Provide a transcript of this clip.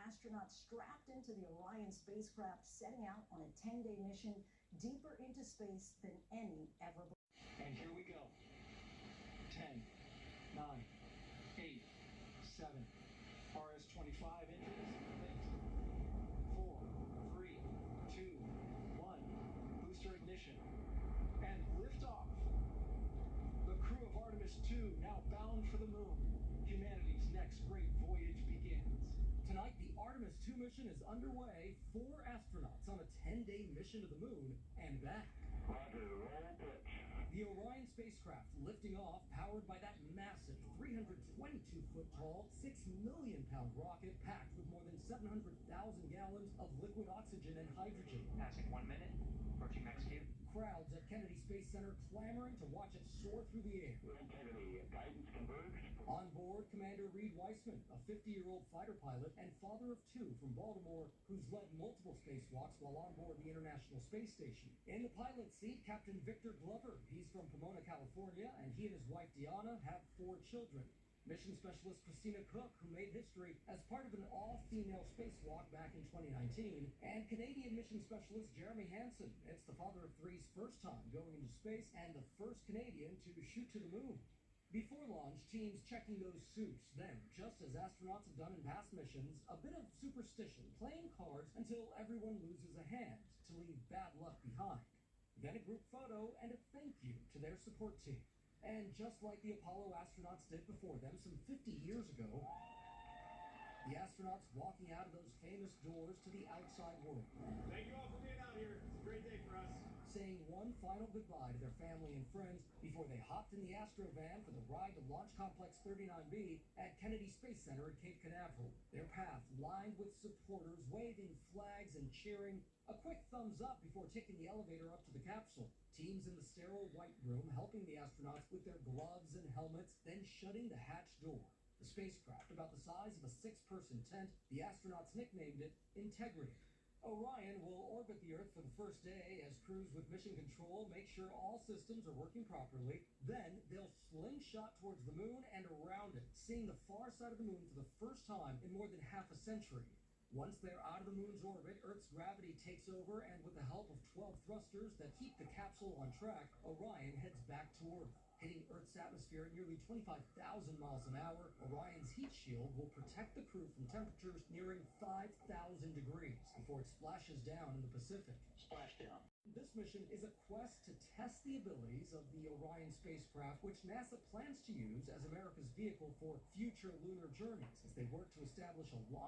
astronauts strapped into the Orion spacecraft setting out on a 10-day mission deeper into space than any ever before. And here we go. 10, 9, 8, 7, RS-25 enters ignition. 4, 3, 2, 1. Booster ignition. And liftoff. The crew of Artemis 2 now bound for the moon. Humanity's next great voyage begins. Tonight, the Artemis 2 mission is underway. 4 astronauts on a 10-day mission to the moon and back. Roger, roll pitch. The Orion spacecraft lifting off, powered by that massive 322-foot tall, 6 million pound rocket packed with more than 700,000 gallons of liquid oxygen and hydrogen. Passing 1 minute. Approaching max Q. Crowds at Kennedy Space Center clamoring to watch it soar through the air. Kennedy, guidance converged. On board, Commander Reed Weissman, a 50-year-old fighter pilot and father of 2 from Baltimore, who's led multiple spacewalks while on board the International Space Station. In the pilot seat, Captain Victor Glover. He's from Pomona, California, and he and his wife Deanna have 4 children. Mission specialist Christina Cook, who made history as part of an all-female spacewalk back in 2019, and Canadian mission specialist Jeremy Hansen. It's the father of 3's first time going into space and the first Canadian to shoot to the moon. Before launch, teams checking those suits. Then, just as astronauts have done in past missions, a bit of superstition, playing cards until everyone loses a hand to leave bad luck behind. Then a group photo and a thank you to their support team. And just like the Apollo astronauts did before them some 50 years ago, the astronauts walking out of those famous doors to the outside world. Thank you all for being out here. It's a great day for us. Saying one final goodbye to their family and friends before they hopped in the Astrovan for the ride to Launch Complex 39B at Kennedy Space Center at Cape Canaveral. Their path lined with supporters waving flags and cheering. A quick thumbs up before taking the elevator up to the capsule. Teams in the sterile white room helping the astronauts with their gloves and helmets, then shutting the hatch door. The spacecraft, about the size of a 6-person tent, the astronauts nicknamed it Integrity. Orion will orbit the Earth for the first day as crews with mission control make sure all systems are working properly. Then they'll slingshot towards the moon and around it, seeing the far side of the moon for the first time in more than half a century. Once they're out of the moon's orbit, Earth's gravity takes over, and with the help of 12 thrusters that keep the capsule on track, Orion heads back to Earth. Hitting Earth's atmosphere at nearly 25,000 miles an hour, Orion's heat shield will protect the crew from temperatures nearing 5,000 degrees before it splashes down in the Pacific. Splashdown. This mission is a quest to test the abilities of the Orion spacecraft, which NASA plans to use as America's vehicle for future lunar journeys as they work to establish a long